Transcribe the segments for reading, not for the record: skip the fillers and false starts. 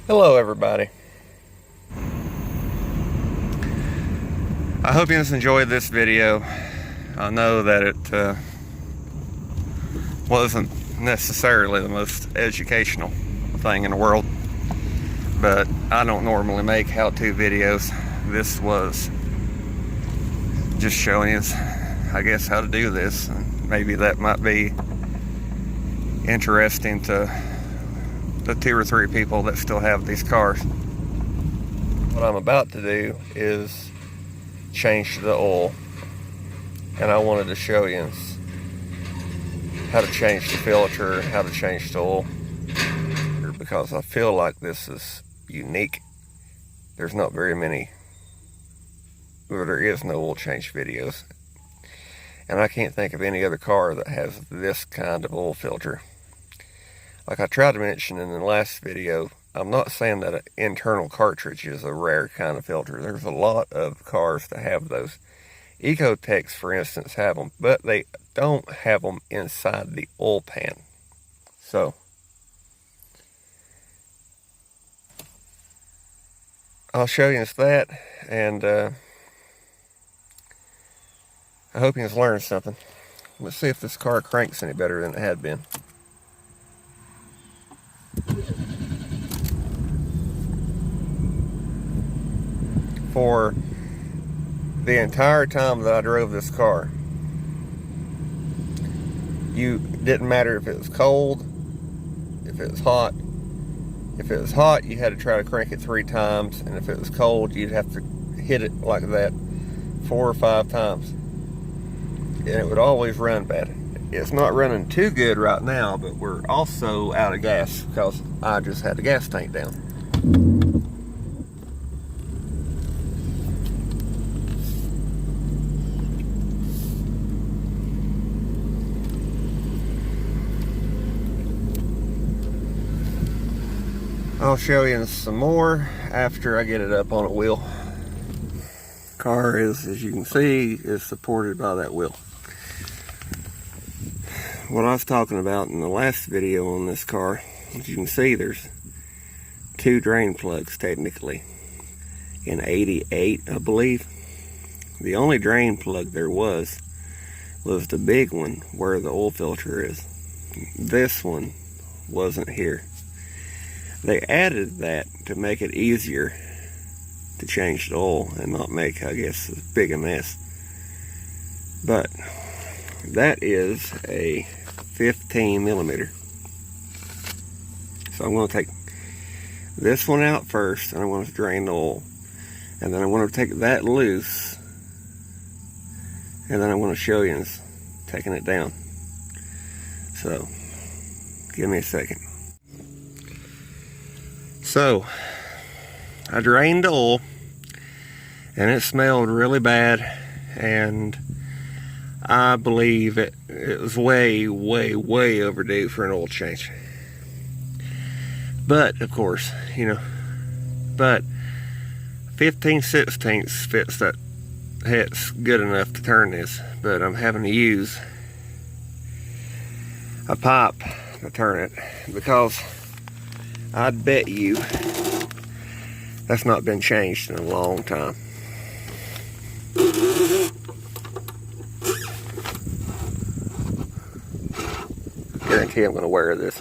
Hello everybody. I hope you guys enjoyed this video. I know that it wasn't necessarily the most educational thing in the world, but I don't normally make how-to videos. This was just showing us, I guess, how to do this, and maybe that might be interesting to the 2 or 3 people that still have these cars. What I'm about to do is change the oil, and I wanted to show you how to change the filter, how to change the oil, because I feel like this is unique. There's not very many, or there is no oil change videos, and I can't think of any other car that has this kind of oil filter. Like I tried to mention in the last video, I'm not saying that an internal cartridge is a rare kind of filter. There's a lot of cars that have those. Ecotechs, for instance, have them, but they don't have them inside the oil pan. So, I'll show you that, and I hope you guys learned something. Let's see if this car cranks any better than it had been. For the entire time that I drove this car, it didn't matter if it was cold, if it was hot. If it was hot, you had to try to crank it 3 times, and if it was cold, you'd have to hit it like that 4 or 5 times, and it would always run bad. It's not running too good right now, but we're also out of gas because I just had the gas tank down. I'll show you some more after I get it up on a wheel. Car is, as you can see, is supported by that wheel. What I was talking about in the last video on this car, as you can see, there's 2 drain plugs technically. In 88, I believe. The only drain plug there was the big one where the oil filter is. This one wasn't here. They added that to make it easier to change the oil and not make, I guess, as big a mess. But that is a 15 millimeter. So I'm going to take this one out first, and I'm going to drain the oil. And then I want to take that loose, and then I want to show you taking it down. So, give me a second. So, I drained the oil, and it smelled really bad, and I believe it was way overdue for an oil change. But, of course, but 15/16 fits that. It's good enough to turn this, but I'm having to use a pipe to turn it, because I'd bet you that's not been changed in a long time. Guarantee I'm going to wear this.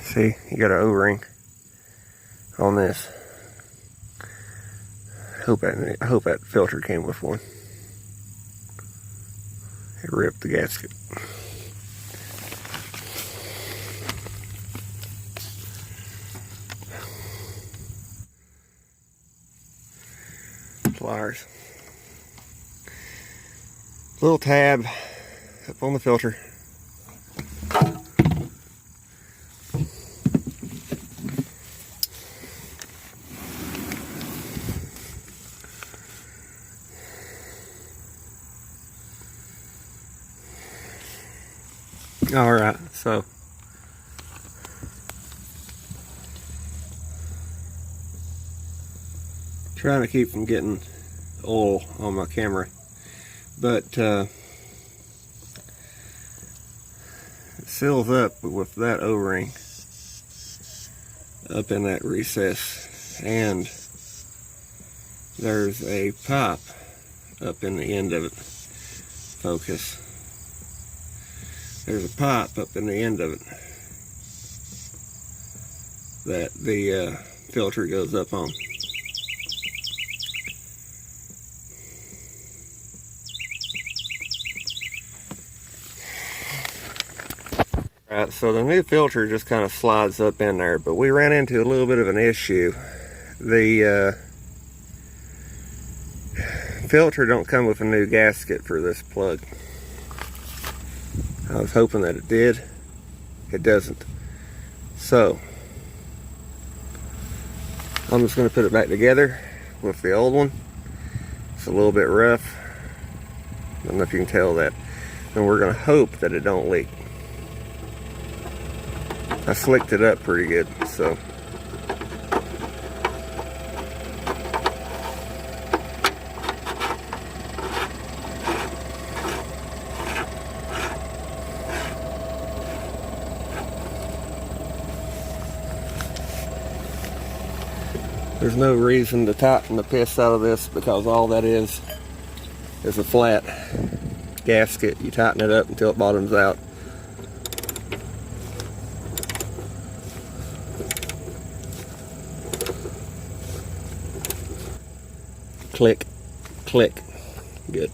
See, you got an O-ring on this. I hope that filter came with one. It ripped the gasket. Pliers. Little tab up on the filter. Alright, so trying to keep from getting oil on my camera, but It seals up with that O-ring up in that recess, and there's a pop up in the end of it. Focus. There's a pop up in the end of it that the filter goes up on. Alright, so the new filter just kind of slides up in there, but we ran into a little bit of an issue. The filter don't come with a new gasket for this plug. I was hoping that it did. It doesn't. So I'm just going to put it back together with the old one. It's a little bit rough. I don't know if you can tell that. And we're going to hope that it don't leak. I slicked it up pretty good, so. There's no reason to tighten the piss out of this, because all that is a flat gasket. You tighten it up until it bottoms out. Click, click. Good.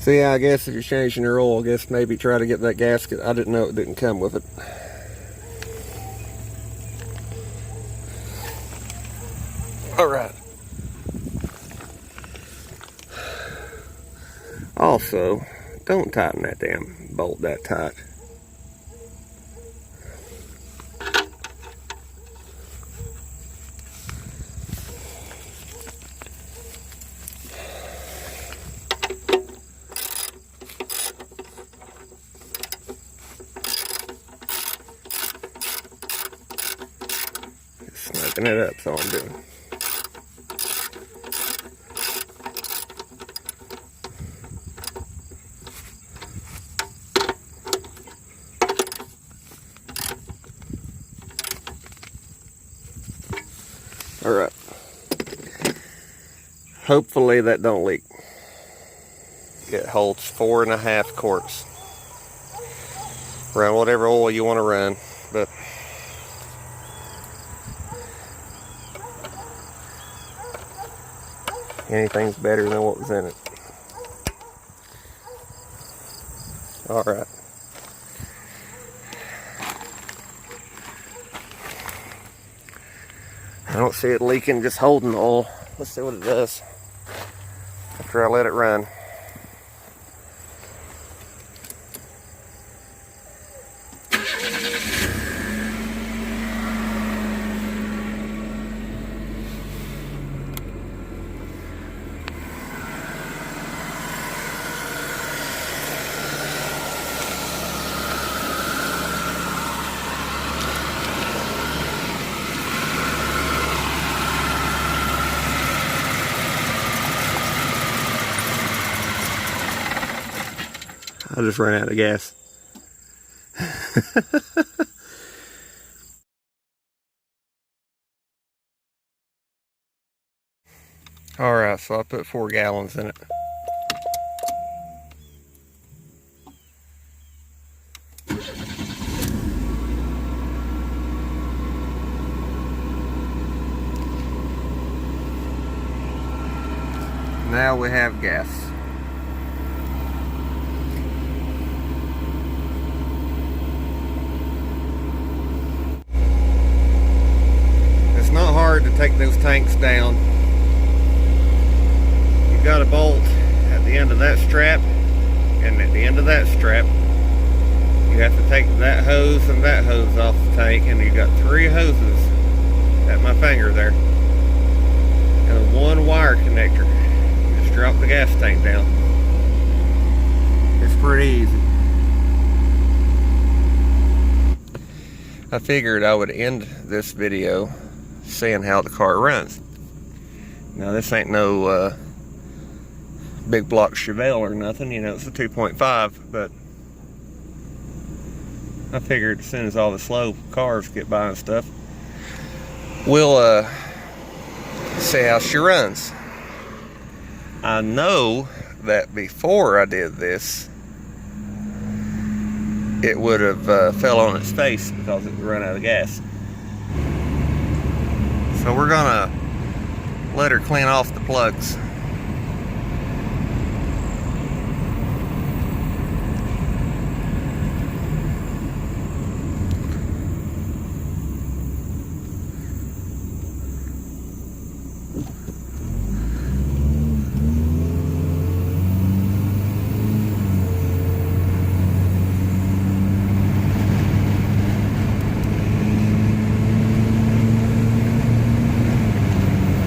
So yeah, I guess if you're changing your oil, I guess maybe try to get that gasket. I didn't know it didn't come with it. Alright. Also, don't tighten that damn bolt that tight. Snapping it up, that's all I'm doing. Alright. Hopefully that don't leak. It holds 4.5 quarts. Run whatever oil you want to run, but anything's better than what was in it. Alright. I don't see it leaking, just holding the oil. Let's see what it does after I let it run. I just ran out of gas. Alright, so I put 4 gallons in it. Now we have gas. It's not hard to take those tanks down. You've got a bolt at the end of that strap, and at the end of that strap you have to take that hose and that hose off the tank, and you've got 3 hoses at my finger there, and 1 wire connector. You just drop the gas tank down. It's pretty easy. I figured I would end this video seeing how the car runs. Now this ain't no big block Chevelle or nothing, you know, it's a 2.5, but I figured as soon as all the slow cars get by and stuff, we'll see how she runs. I know that before I did this, it would have fell on its face because it would run out of gas. So we're gonna let her clean off the plugs.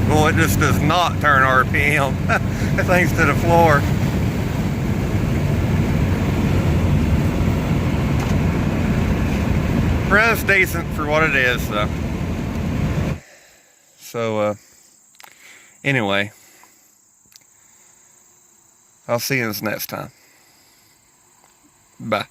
Well, it just does not turn RPM. Thanks to the floor. Runs decent for what it is, though. So, anyway, I'll see you next time. Bye.